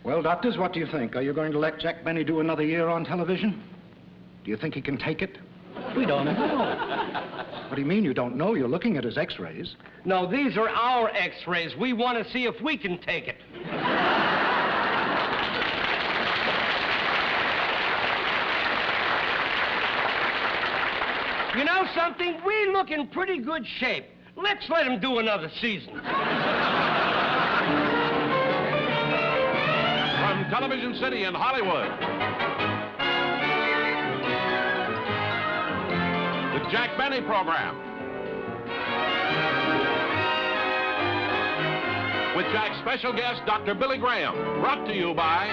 Well, doctors, what do you think? Are you going to let Jack Benny do another year on television? Do you think he can take it? We don't know. What do you mean you don't know? You're looking at his x-rays. No, these are our x-rays. We want to see if we can take it. You know something? We look in pretty good shape. Let's let him do another season. From Television City in Hollywood, the Jack Benny Program. With Jack's special guest, Dr. Billy Graham. Brought to you by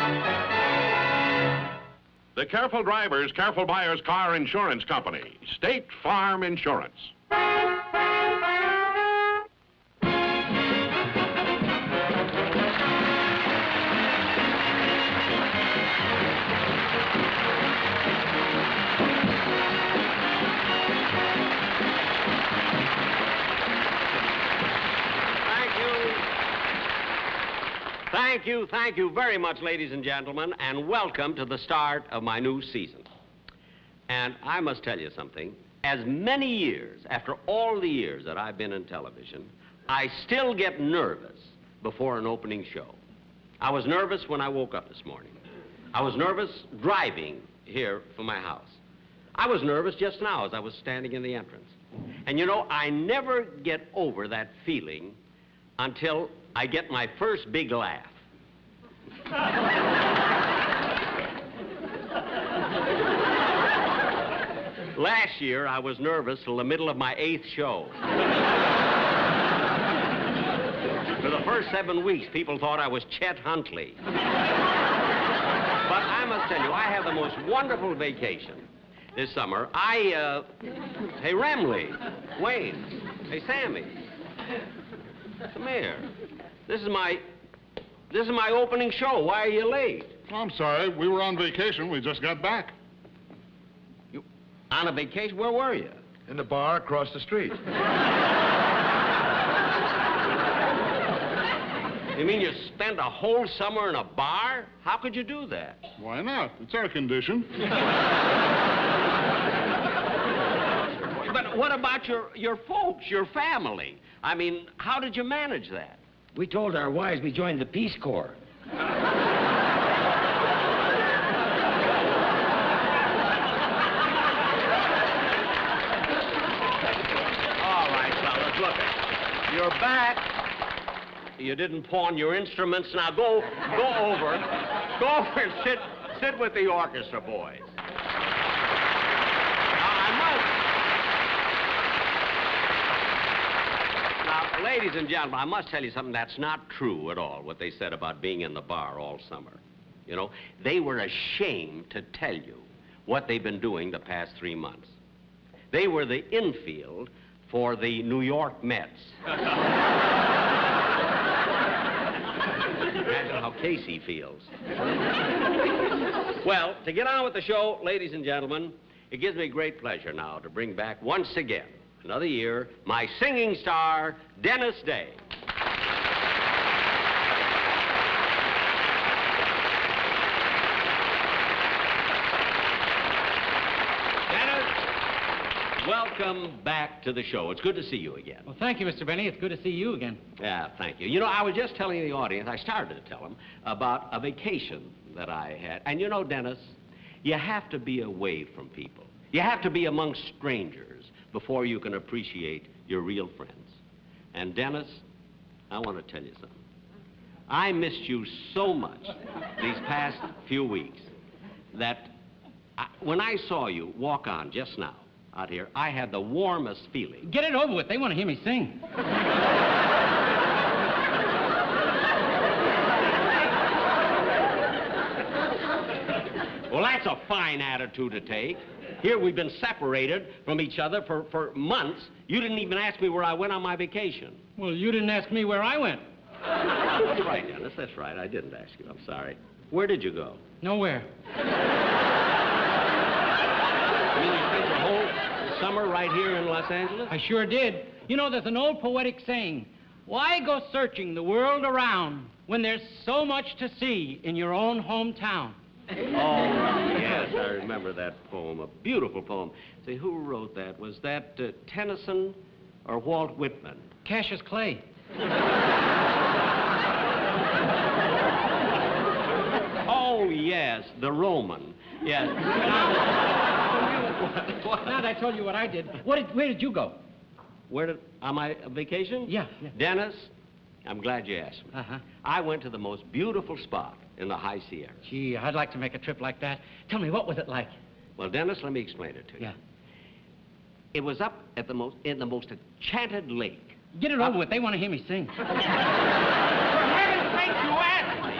the Careful Drivers, Careful Buyers Car Insurance Company, State Farm Insurance. Thank you very much, ladies and gentlemen, and welcome to the start of my new season. And I must tell you something. As many years, after all the years that I've been in television, I still get nervous before an opening show. I was nervous when I woke up this morning. I was nervous driving here from my house. I was nervous just now as I was standing in the entrance. And you know, I never get over that feeling until I get my first big laugh. Last year, I was nervous till the middle of my 8th show. For the first 7 weeks, people thought I was Chet Huntley. But I must tell you, I have the most wonderful vacation this summer. Hey, Remley, Wayne, hey, Sammy, come here. This is my opening show. Why are you late? I'm sorry. We were on vacation. We just got back. You on a vacation? Where were you? In the bar across the street. You mean you spent a whole summer in a bar? How could you do that? Why not? It's our condition. But what about your folks, your family? I mean, how did you manage that? We told our wives we joined the Peace Corps. All right, fellas, look. You're back. You didn't pawn your instruments. Now go over and sit with the orchestra boys. Ladies and gentlemen, I must tell you something that's not true at all, what they said about being in the bar all summer. You know, they were ashamed to tell you what they've been doing the past 3 months. They were the infield for the New York Mets. Imagine how Casey feels. Well, to get on with the show, ladies and gentlemen, it gives me great pleasure now to bring back once again, another year, my singing star, Dennis Day. Dennis, welcome back to the show. It's good to see you again. Well, thank you, Mr. Benny. It's good to see you again. Yeah, thank you. You know, I was just telling the audience, I started to tell them, about a vacation that I had. And you know, Dennis, you have to be away from people. You have to be among strangers before you can appreciate your real friends. And Dennis, I want to tell you something. I missed you so much these past few weeks that when I saw you walk on just now out here, I had the warmest feeling. Get it over with. They want to hear me sing. Well, that's a fine attitude to take. Here we've been separated from each other for months. You didn't even ask me where I went on my vacation. Well, you didn't ask me where I went. That's right, Dennis, that's right. I didn't ask you. I'm sorry. Where did you go? Nowhere. You mean you spent the whole summer right here in Los Angeles? I sure did. You know, there's an old poetic saying, Why go searching the world around when there's so much to see in your own hometown? Oh, yes, I remember that poem. A beautiful poem. Say, who wrote that? Was that Tennyson or Walt Whitman? Cassius Clay. Oh, yes, the Roman. Yes. Now that I told you what I did, where did you go? On my vacation? Yeah. Dennis, I'm glad you asked me. Uh-huh. I went to the most beautiful spot in the High Sierra. Gee, I'd like to make a trip like that. Tell me, what was it like? Well, Dennis, let me explain it to you. Yeah. It was up at in the most enchanted lake. Get it over with. They want to hear me sing. For heaven's sake, you asked me.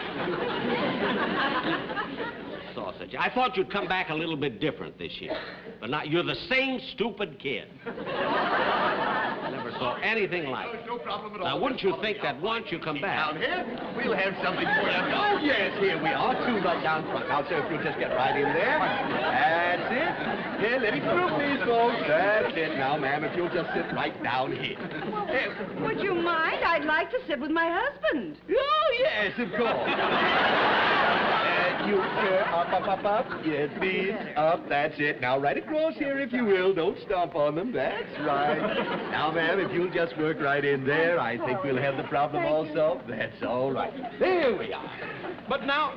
Sausage. I thought you'd come back a little bit different this year. But now you're the same stupid kid. Never saw anything like it. No problem at all. Now, wouldn't you think that once you come back... Down here, we'll have something for you. Oh, yes, here we are, two right down front. Now, sir, if you'll just get right in there. That's it. Here, let me through, please, folks. That's it. Now, ma'am, if you'll just sit right down here. Would you mind? I'd like to sit with my husband. Oh, yes, of course. You, sir, up. Yes, please, up. That's it. Now, right across here, if you will. Don't stomp on them. That's right. Now, ma'am, if you'll just work right in there, I think we'll have the problem all solved. That's all right. There we are. But now,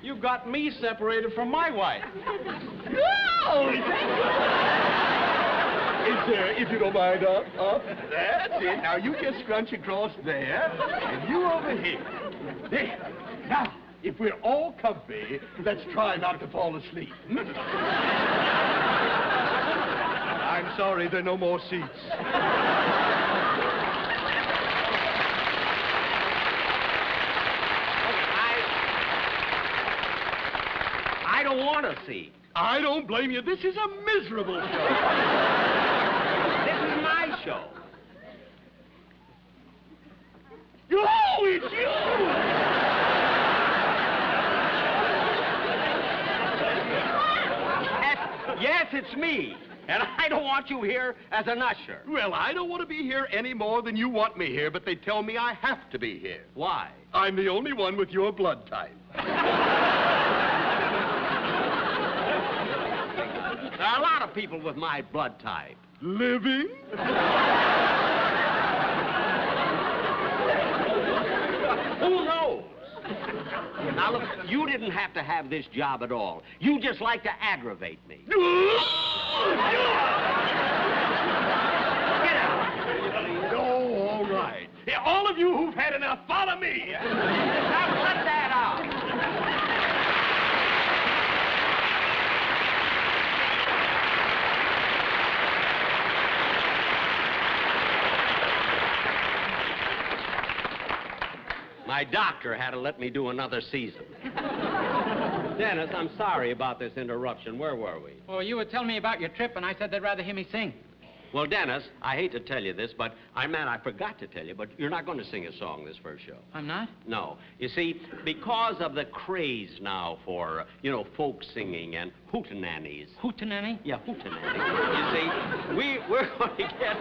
you've got me separated from my wife. No! If you don't mind, up. That's it. Now, you just scrunch across there, and you over here. There. Now, if we're all comfy, let's try not to fall asleep. I'm sorry, there are no more seats. I don't want to see. I don't blame you. This is a miserable show. This is my show. Oh, it's you! Yes, it's me. And I don't want you here as an usher. Well, I don't want to be here any more than you want me here, but they tell me I have to be here. Why? I'm the only one with your blood type. There are a lot of people with my blood type. Living? Who knows? Now, look, you didn't have to have this job at all. You just like to aggravate me. Get out. Oh, all right. Yeah, all of you who've had enough, follow me. Now, let that out. My doctor had to let me do another season. Dennis, I'm sorry about this interruption. Where were we? Well, you were telling me about your trip, and I said they'd rather hear me sing. Well, Dennis, I hate to tell you this, but I forgot to tell you, but you're not going to sing a song this first show. I'm not? No. You see, because of the craze now for, folk singing and hootenannies. Hootenanny? Yeah, hootenanny. You see, we're going to get...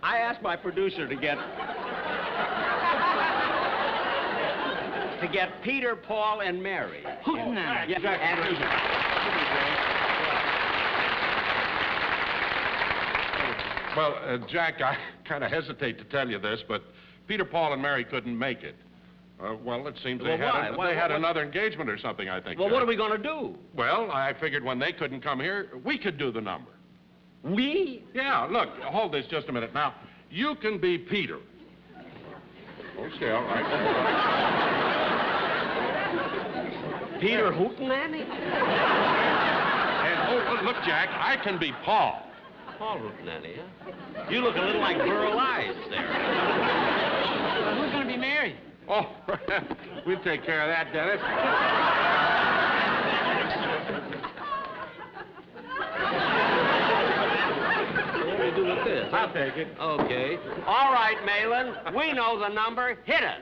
I asked my producer to get Peter, Paul, and Mary. Hootenanny. Yeah, and Well, Jack, I kind of hesitate to tell you this, but Peter, Paul, and Mary couldn't make it. Well, it seems they Well, why? had, had another engagement or something, I think. Well, what are we going to do? Well, I figured when they couldn't come here, we could do the number. We? Yeah, look, hold this just a minute. Now, you can be Peter. Okay, all right. Peter Hootenanny? And, look, Jack, I can be Paul. Paul Hootenanny, huh? You look a little like Burl Ives there. Who's going to be married? Oh, we'll take care of that, Dennis. What do we do with this? I'll take it. Okay. All right, Malin. We know the number. Hit it.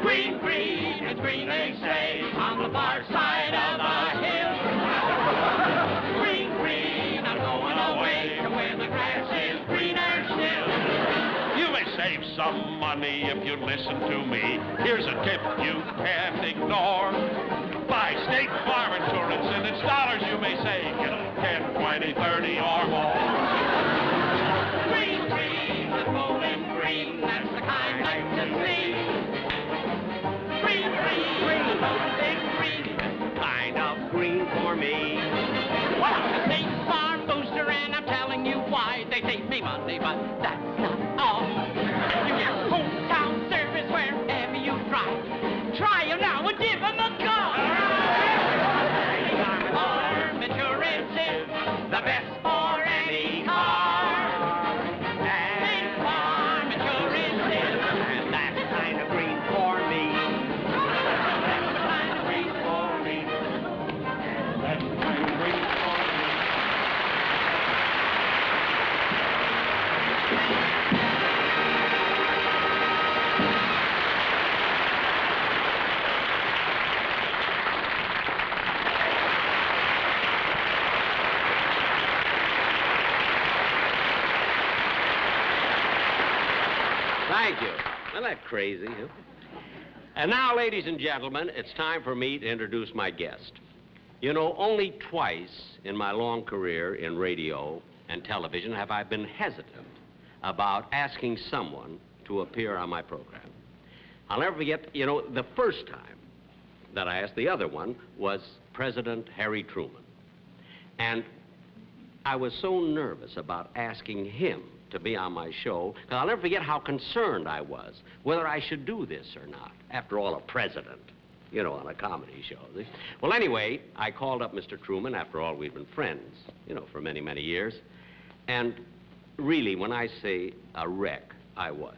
Green, green, it's green, they say. the far side of the hill. Green, green, I'm going away to where the grass is greener still. You may save some money if you listen to me. Here's a tip you can't ignore. Buy State Farm Insurance, and it's dollars you may save. Get 10, 20, 30 or more. Green, green, the bowling green, that's the kind I like to see. Green, green, green, big green, that's the kind of green for me. Well, I'm a State Farm booster, and I'm telling you why. They save me money, but that's not all. You get hometown service wherever you drive. Try 'em now and give 'em a call. State Farm Insurance is the best for any car. State Farm Insurance is, and that's kind of green for me. That's the kind of green for me. That's the kind of green for me. Thank you. Isn't that crazy? Huh? And now, ladies and gentlemen, it's time for me to introduce my guest. You know, only twice in my long career in radio and television have I been hesitant about asking someone to appear on my program. I'll never forget, you know, the first time that I asked, the other one was President Harry Truman. And I was so nervous about asking him to be on my show, because I'll never forget how concerned I was whether I should do this or not. After all, a president, you know, on a comedy show. See? Well, anyway, I called up Mr. Truman. After all, we'd been friends, you know, for many, many years. And really, when I say a wreck, I was.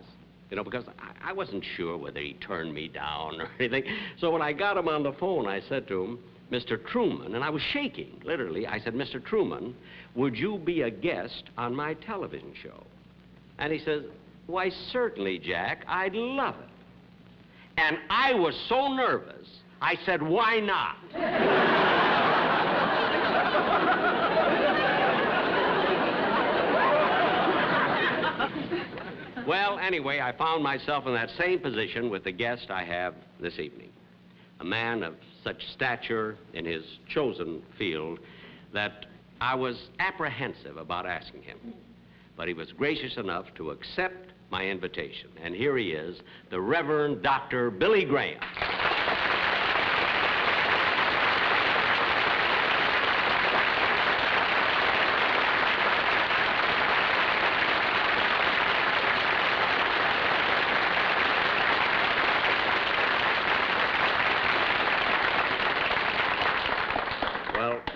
You know, because I wasn't sure whether he turned me down or anything. So when I got him on the phone, I said to him, Mr. Truman, and I was shaking, literally. I said, Mr. Truman, would you be a guest on my television show? And he says, why, certainly, Jack, I'd love it. And I was so nervous, I said, why not? Well, anyway, I found myself in that same position with the guest I have this evening. A man of such stature in his chosen field that I was apprehensive about asking him. But he was gracious enough to accept my invitation. And here he is, the Reverend Dr. Billy Graham.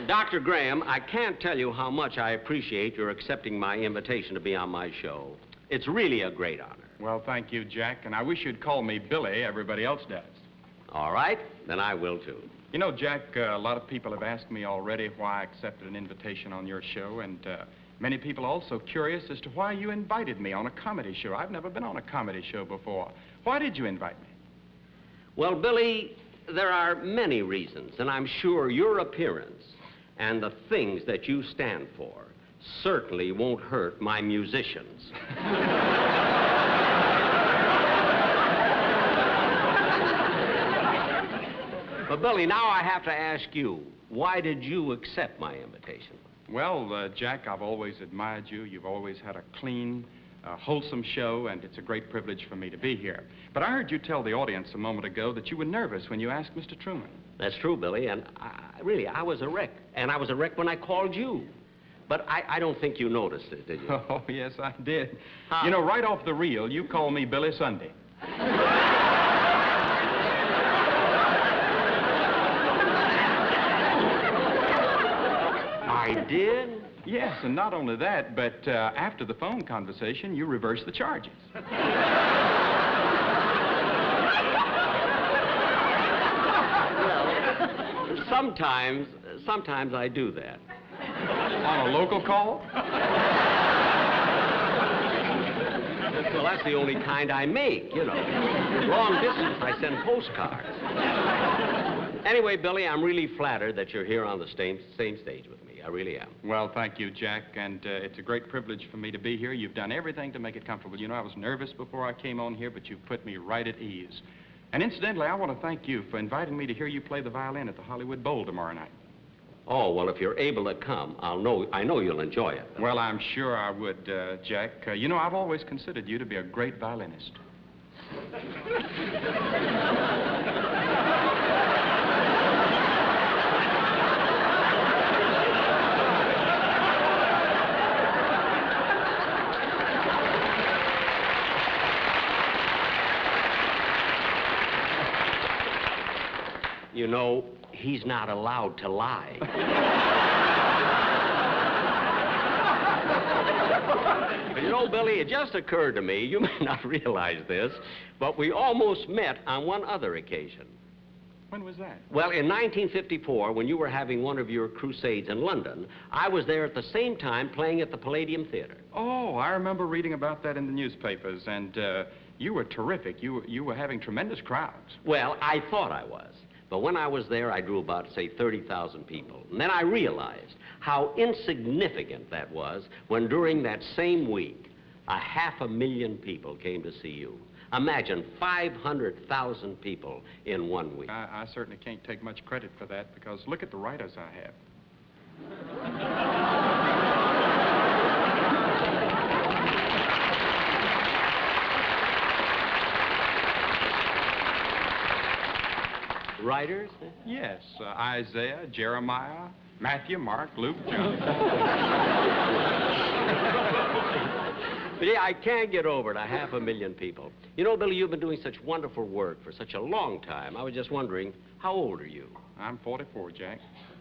Dr. Graham, I can't tell you how much I appreciate your accepting my invitation to be on my show. It's really a great honor. Well, thank you, Jack, and I wish you'd call me Billy. Everybody else does. All right, then I will, too. You know, Jack, a lot of people have asked me already why I accepted an invitation on your show, and many people are also curious as to why you invited me on a comedy show. I've never been on a comedy show before. Why did you invite me? Well, Billy, there are many reasons, and I'm sure your appearance and the things that you stand for certainly won't hurt my musicians. But, Billy, now I have to ask you, why did you accept my invitation? Well, Jack, I've always admired you. You've always had a clean, wholesome show, and it's a great privilege for me to be here. But I heard you tell the audience a moment ago that you were nervous when you asked Mr. Truman. That's true, Billy, and I was a wreck. And I was a wreck when I called you. But I don't think you noticed it, did you? Oh, yes, I did. How? You know, right off the reel, you called me Billy Sunday. I did? Yes, and not only that, but after the phone conversation, you reversed the charges. Sometimes I do that. On a local call? Well, that's the only kind I make, you know. Long distance, I send postcards. Anyway, Billy, I'm really flattered that you're here on the same stage with me. I really am. Well, thank you, Jack, and it's a great privilege for me to be here. You've done everything to make it comfortable. You know, I was nervous before I came on here, but you've put me right at ease. And incidentally, I want to thank you for inviting me to hear you play the violin at the Hollywood Bowl tomorrow night. Oh, well, if you're able to come, I know you'll enjoy it. Well, I'm sure I would, Jack. You know, I've always considered you to be a great violinist. You know, he's not allowed to lie. But you know, Billy, it just occurred to me, you may not realize this, but we almost met on one other occasion. When was that? Well, in 1954, when you were having one of your crusades in London, I was there at the same time playing at the Palladium Theater. Oh, I remember reading about that in the newspapers, and you were terrific. You were having tremendous crowds. Well, I thought I was. But when I was there, I drew about, say, 30,000 people. And then I realized how insignificant that was when during that same week, 500,000 people came to see you. Imagine 500,000 people in 1 week. I certainly can't take much credit for that, because look at the writers I have. Writers? Yes, Isaiah, Jeremiah, Matthew, Mark, Luke, John. But yeah, I can't get over it, 500,000 people. You know, Billy, you've been doing such wonderful work for such a long time. I was just wondering, how old are you? I'm 44, Jack.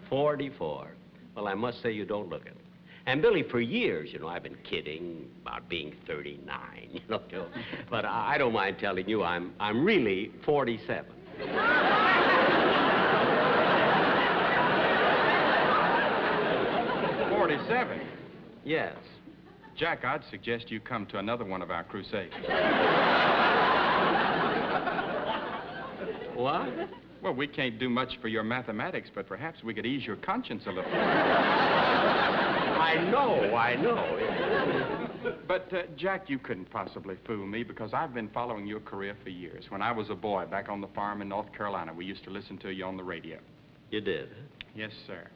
44. Well, I must say you don't look it. And, Billy, for years, you know, I've been kidding about being 39, you know. But I don't mind telling you I'm really 47. 47? Yes. Jack, I'd suggest you come to another one of our crusades. What? Well, we can't do much for your mathematics, but perhaps we could ease your conscience a little. I know. But, Jack, you couldn't possibly fool me, because I've been following your career for years. When I was a boy back on the farm in North Carolina, we used to listen to you on the radio. You did? Yes, sir.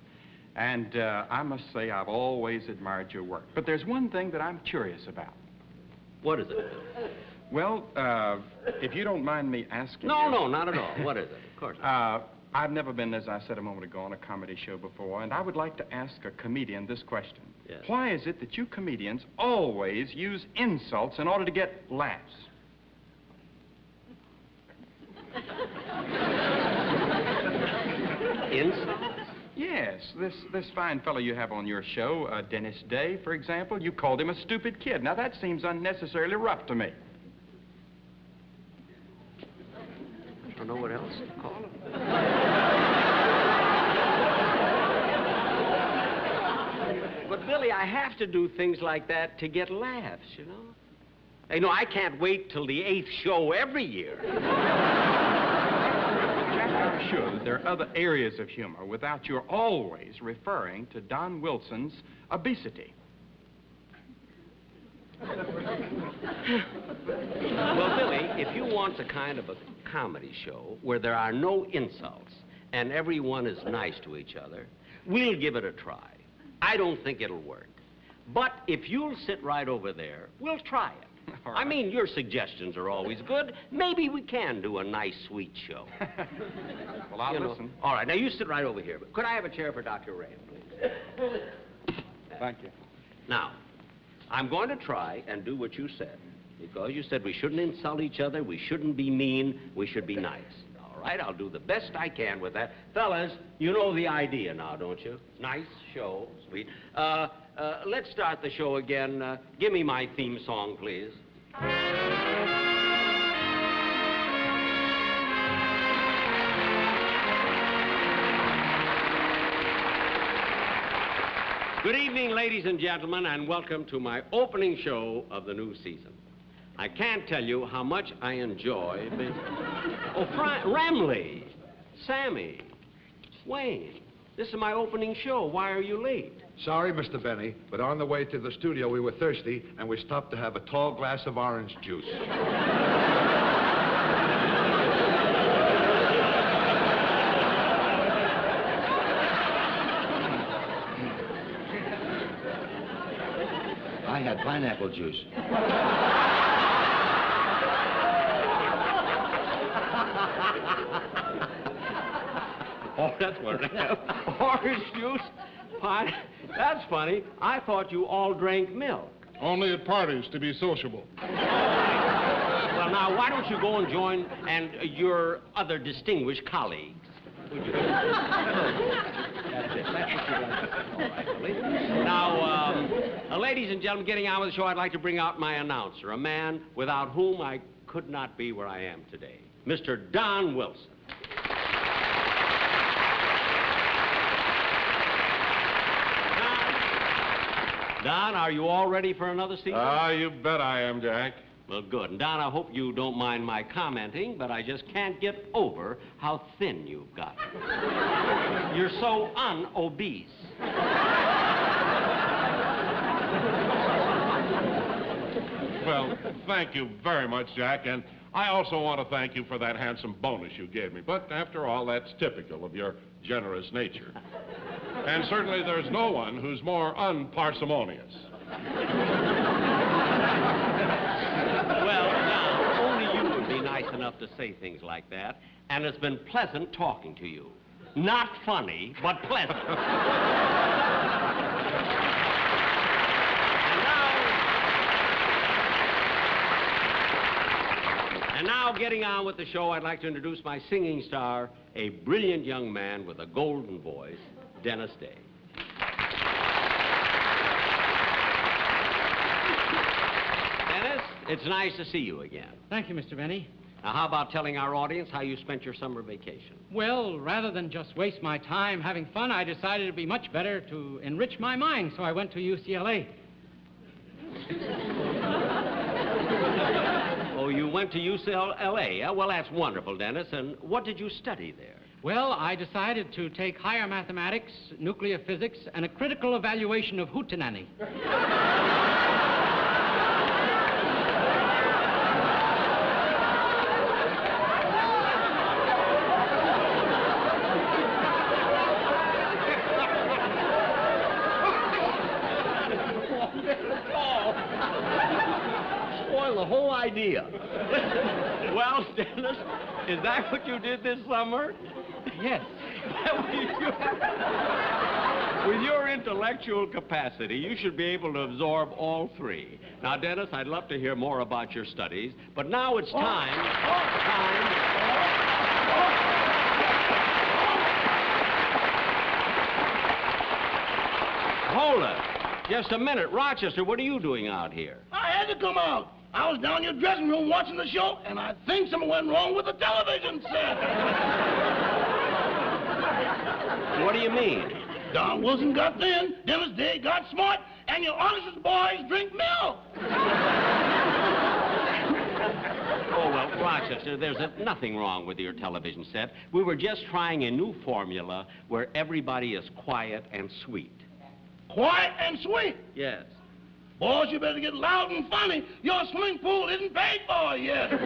And I must say I've always admired your work. But there's one thing that I'm curious about. What is it? Well, if you don't mind me asking No, you... no, not at all. What is it? Of course not. I've never been, as I said a moment ago, on a comedy show before, and I would like to ask a comedian this question. Yes. Why is it that you comedians always use insults in order to get laughs? Insults? Yes, this fine fellow you have on your show, Dennis Day, for example, you called him a stupid kid. Now, that seems unnecessarily rough to me. I don't know what else to call him. But, Billy, I have to do things like that to get laughs, you know? You know, I can't wait till the 8th show every year. I'm sure that there are other areas of humor without your always referring to Don Wilson's obesity. Well, Billy, if you want the kind of a comedy show where there are no insults and everyone is nice to each other, we'll give it a try. I don't think it'll work. But if you'll sit right over there, we'll try it. All right. I mean, your suggestions are always good. Maybe we can do a nice, sweet show. Well, I'll You know. listen. All right, now you sit right over here. Could I have a chair for Dr. Ray, please? Thank you. Now, I'm going to try and do what you said. Because you said we shouldn't insult each other, we shouldn't be mean, we should be nice. All right, I'll do the best I can with that. Fellas, you know the idea now, don't you? Nice show, sweet. Let's start the show again. Give me my theme song, please. Good evening, ladies and gentlemen, and welcome to my opening show of the new season. I can't tell you how much I enjoy being... Oh, Ramley, Sammy. Wayne, this is my opening show. Why are you late? Sorry, Mr. Benny, but on the way to the studio, we were thirsty, and we stopped to have a tall glass of orange juice. I had pineapple juice. Oh, that's what it is. Orange juice? Pine? That's funny. I thought you all drank milk. Only at parties to be sociable. Well, now, why don't you go and join your other distinguished colleagues? Would you? That's it. That's what you're going to do. All right, Billy. Now, ladies and gentlemen, getting on with the show, I'd like to bring out my announcer, a man without whom I could not be where I am today, Mr. Don Wilson. Don, are you all ready for another season? You bet I am, Jack. Well, good. And Don, I hope you don't mind my commenting, but I just can't get over how thin you've got. You're so un-obese. Well, thank you very much, Jack, and I also want to thank you for that handsome bonus you gave me. But after all, that's typical of your generous nature. And certainly there's no one who's more unparsimonious. Well, Don, only you would be nice enough to say things like that, and it's been pleasant talking to you. Not funny, but pleasant. And now, getting on with the show, I'd like to introduce my singing star, a brilliant young man with a golden voice, Dennis Day. Dennis, it's nice to see you again. Thank you, Mr. Benny. Now, how about telling our audience how you spent your summer vacation? Well, rather than just waste my time having fun, I decided it'd be much better to enrich my mind, so I went to UCLA. Oh, you went to UCLA? Well, that's wonderful, Dennis. And what did you study there? Well, I decided to take higher mathematics, nuclear physics, and a critical evaluation of hootenanny. Spoil the whole idea. Well, Dennis, is that what you did this summer? Yes. With your intellectual capacity, you should be able to absorb all three. Now, Dennis, I'd love to hear more about your studies, but now it's time. Hold it. Just a minute. Rochester, what are you doing out here? I had to come out. I was down in your dressing room watching the show, and I think something went wrong with the television set. What do you mean? Don Wilson got thin, Dennis Day got smart, and your honestest boys drink milk. Oh, well, Rochester, there's nothing wrong with your television set. We were just trying a new formula where everybody is quiet and sweet. Quiet and sweet? Yes. Boys, you better get loud and funny. Your swimming pool isn't paid for yet. Well,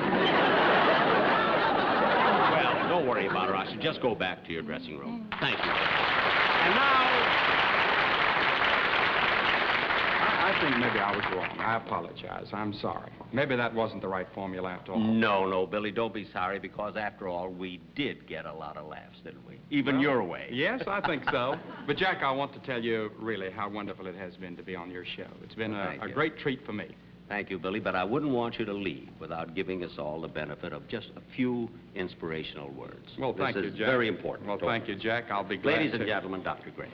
don't worry about it, Rochester. Just go back to your dressing room. Thank you. And now... I think maybe I was wrong. I apologize. I'm sorry. Maybe that wasn't the right formula after all. No, Billy, don't be sorry, because after all, we did get a lot of laughs, didn't we? Even your way. Yes, I think so. But, Jack, I want to tell you really how wonderful it has been to be on your show. It's been a great treat for me. Thank you, Billy, but I wouldn't want you to leave without giving us all the benefit of just a few inspirational words. Well, thank you, Jack. This is very important. Well, thank you, Jack. I'll be glad Ladies to. and gentlemen, Dr. Gray.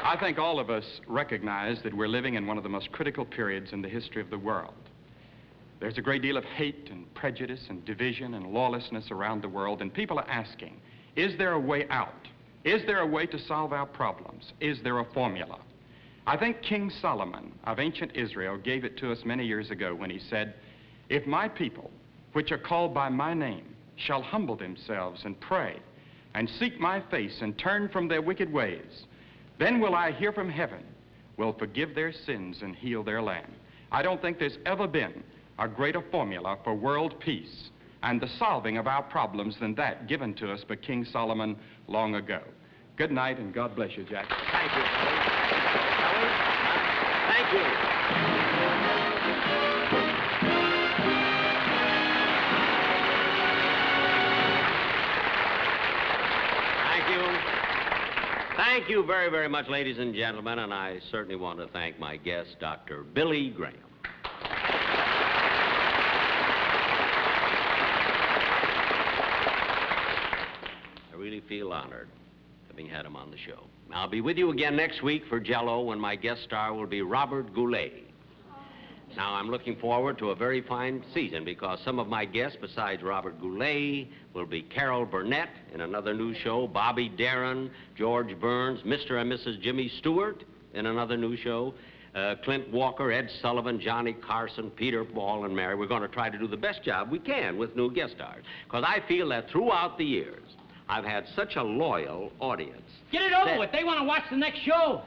I think all of us recognize that we're living in one of the most critical periods in the history of the world. There's a great deal of hate and prejudice and division and lawlessness around the world, and people are asking, is there a way out? Is there a way to solve our problems? Is there a formula? I think King Solomon of ancient Israel gave it to us many years ago when he said, if my people, which are called by my name, shall humble themselves and pray, and seek my face, and turn from their wicked ways, then will I hear from heaven, will forgive their sins and heal their land. I don't think there's ever been a greater formula for world peace and the solving of our problems than that given to us by King Solomon long ago. Good night, and God bless you, Jack. Thank you, Ellie. Thank you. Thank you. Thank you very, very much, ladies and gentlemen, and I certainly want to thank my guest, Dr. Billy Graham. I really feel honored having had him on the show. I'll be with you again next week for Jell-O, when my guest star will be Robert Goulet. Now, I'm looking forward to a very fine season because some of my guests besides Robert Goulet will be Carol Burnett in another new show, Bobby Darin, George Burns, Mr. and Mrs. Jimmy Stewart in another new show, Clint Walker, Ed Sullivan, Johnny Carson, Peter, Paul, and Mary. We're going to try to do the best job we can with new guest stars because I feel that throughout the years, I've had such a loyal audience. Get it over with. They want to watch the next show.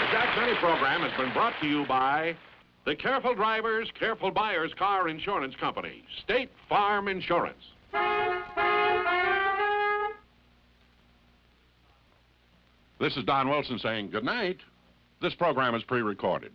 The Jack Benny program has been brought to you by the Careful Drivers, Careful Buyers Car Insurance Company, State Farm Insurance. This is Don Wilson saying good night. This program is pre-recorded.